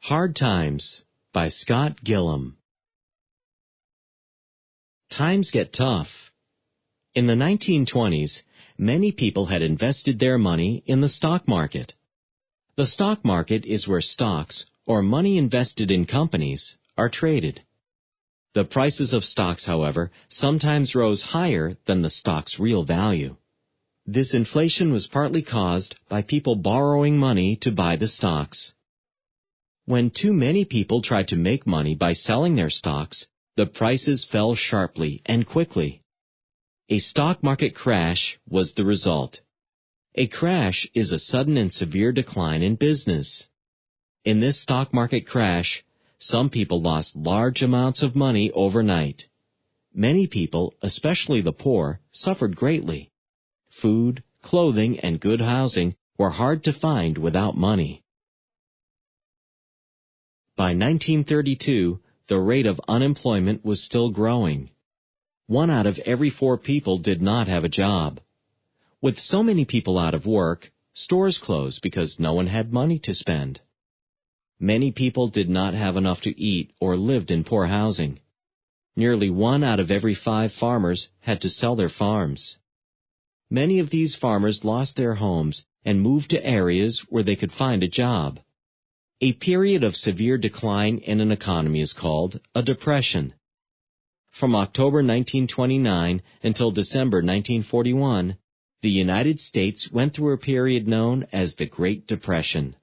Hard Times by Scott Gillam. Times get tough. In the 1920s, many people had invested their money in the stock market. The stock market is where stocks, or money invested in companies, are traded. The prices of stocks, however, sometimes rose higher than the stock's real value. This inflation was partly caused by people borrowing money to buy the stocks. When too many people tried to make money by selling their stocks, the prices fell sharply and quickly. A stock market crash was the result. A crash is a sudden and severe decline in business. In this stock market crash, some people lost large amounts of money overnight. Many people, especially the poor, suffered greatly. Food, clothing, and good housing were hard to find without money. By 1932, the rate of unemployment was still growing. 1 out of every 4 people did not have a job. With so many people out of work, stores closed because no one had money to spend. Many people did not have enough to eat or lived in poor housing. Nearly 1 out of every 5 farmers had to sell their farms. Many of these farmers lost their homes and moved to areas where they could find a job. A period of severe decline in an economy is called a depression. From October 1929 until December 1941, the United States went through a period known as the Great Depression.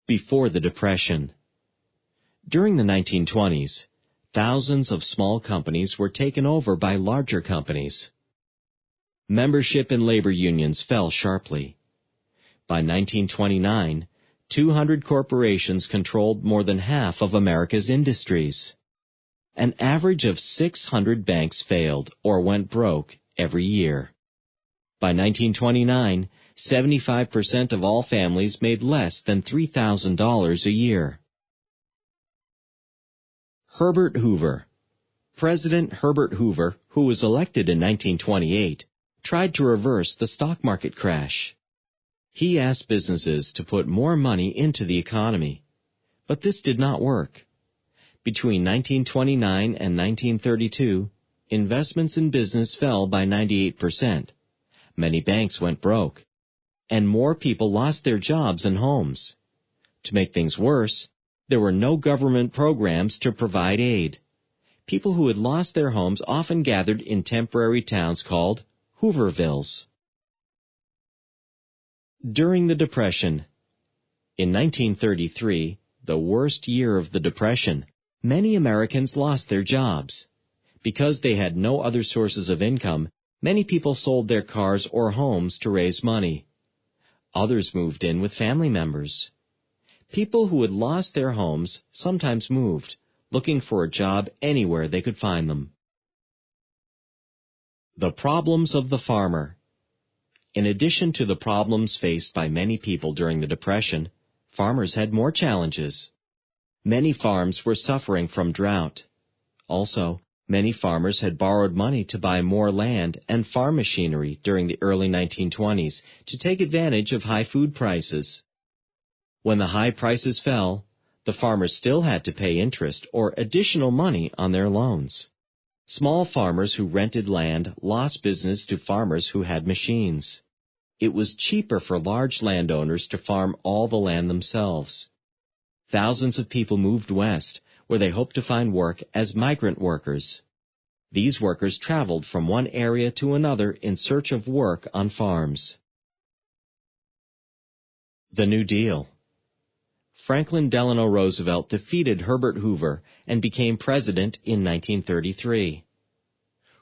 Before the Depression. During the 1920s, thousands of small companies were taken over by larger companies. Membership in labor unions fell sharply. By 1929, 200 corporations controlled more than half of America's industries. An average of 600 banks failed or went broke every year. By 1929, 75% of all families made less than $3,000 a year. Herbert Hoover. President Herbert Hoover, who was elected in 1928, tried to reverse the stock market crash. He asked businesses to put more money into the economy, but this did not work. Between 1929 and 1932, investments in business fell by 98%. Many banks went broke, and more people lost their jobs and homes. To make things worse, there were no government programs to provide aid. People who had lost their homes often gathered in temporary towns called Hoovervilles. During the Depression. In 1933, the worst year of the Depression, many Americans lost their jobs. Because they had no other sources of income, many people sold their cars or homes to raise money. Others moved in with family members. People who had lost their homes sometimes moved, looking for a job anywhere they could find them. The problems of the farmer. In addition to the problems faced by many people during the Depression, farmers had more challenges. Many farms were suffering from drought. Also, many farmers had borrowed money to buy more land and farm machinery during the early 1920s to take advantage of high food prices. When the high prices fell, the farmers still had to pay interest or additional money on their loans. Small farmers who rented land lost business to farmers who had machines. It was cheaper for large landowners to farm all the land themselves. Thousands of people moved west, where they hoped to find work as migrant workers. These workers traveled from one area to another in search of work on farms. The New Deal. Franklin Delano Roosevelt defeated Herbert Hoover and became president in 1933.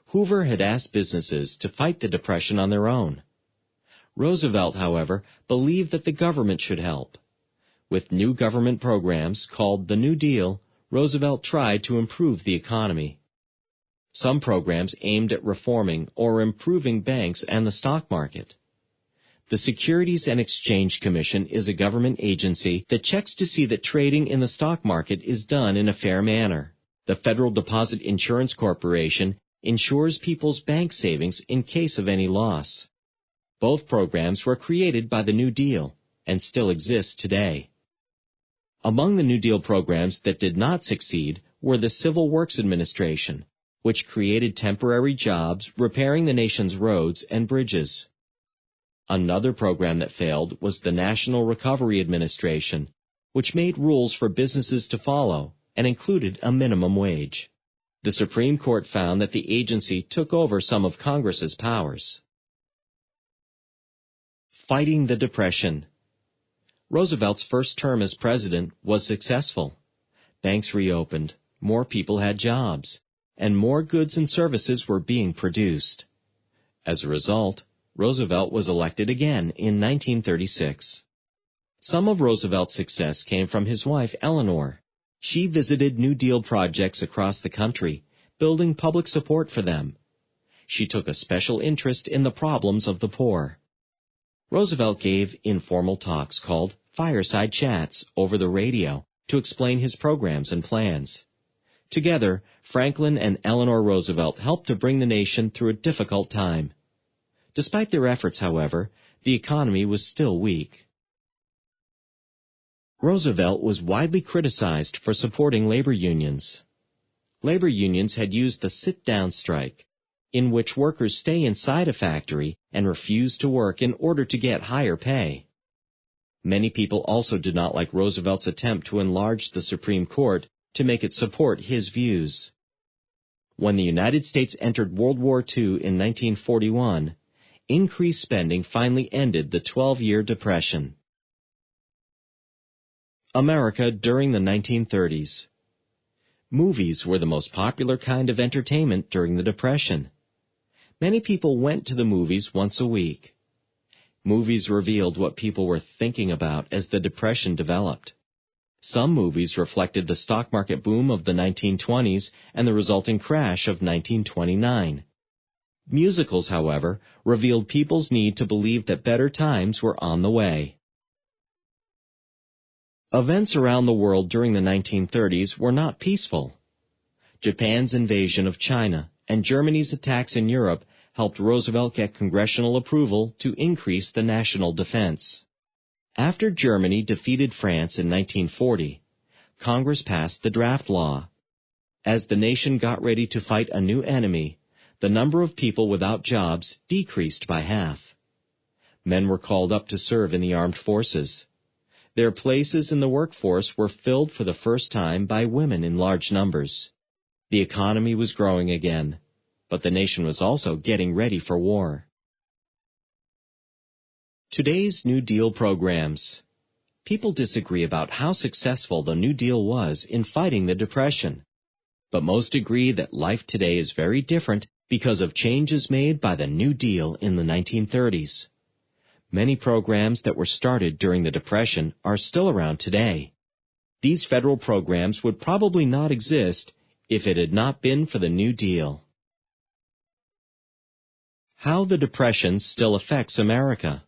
Hoover had asked businesses to fight the Depression on their own. Roosevelt, however, believed that the government should help. With new government programs called the New Deal, Roosevelt tried to improve the economy. Some programs aimed at reforming or improving banks and the stock market. The Securities and Exchange Commission is a government agency that checks to see that trading in the stock market is done in a fair manner. The Federal Deposit Insurance Corporation insures people's bank savings in case of any loss. Both programs were created by the New Deal and still exist today. Among the New Deal programs that did not succeed were the Civil Works Administration, which created temporary jobs repairing the nation's roads and bridges. Another program that failed was the National Recovery Administration, which made rules for businesses to follow and included a minimum wage. The Supreme Court found that the agency took over some of Congress's powers. Fighting the Depression. Roosevelt's first term as president was successful. Banks reopened, more people had jobs, and more goods and services were being produced. As a result, Roosevelt was elected again in 1936. Some of Roosevelt's success came from his wife, Eleanor. She visited New Deal projects across the country, building public support for them. She took a special interest in the problems of the poor. Roosevelt gave informal talks called fireside chats over the radio to explain his programs and plans. Together, Franklin and Eleanor Roosevelt helped to bring the nation through a difficult time. Despite their efforts, however, the economy was still weak. Roosevelt was widely criticized for supporting labor unions. Labor unions had used the sit-down strike, in which workers stay inside a factory and refuse to work in order to get higher pay. Many people also did not like Roosevelt's attempt to enlarge the Supreme Court to make it support his views. When the United States entered World War II in 1941, increased spending finally ended the 12-year Depression. America during the 1930s. Movies were the most popular kind of entertainment during the Depression. Many people went to the movies once a week. Movies revealed what people were thinking about as the Depression developed. Some movies reflected the stock market boom of the 1920s and the resulting crash of 1929. Musicals, however, revealed people's need to believe that better times were on the way. Events around the world during the 1930s were not peaceful. Japan's invasion of China and Germany's attacks in Europe helped Roosevelt get congressional approval to increase the national defense. After Germany defeated France in 1940, Congress passed the draft law. As the nation got ready to fight a new enemy, the number of people without jobs decreased by half. Men were called up to serve in the armed forces. Their places in the workforce were filled for the first time by women in large numbers. The economy was growing again, but the nation was also getting ready for war. Today's New Deal programs. People disagree about how successful the New Deal was in fighting the Depression, but most agree that life today is very different because of changes made by the New Deal in the 1930s. Many programs that were started during the Depression are still around today. These federal programs would probably not exist if it had not been for the New Deal. How the Depression still affects America.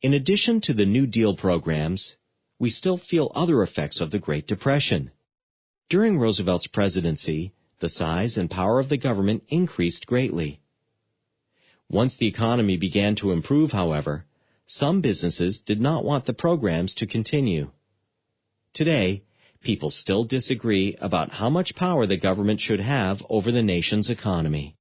In addition to the New Deal programs, we still feel other effects of the Great Depression. During Roosevelt's presidency, the size and power of the government increased greatly. Once the economy began to improve, however, some businesses did not want the programs to continue. Today, people still disagree about how much power the government should have over the nation's economy.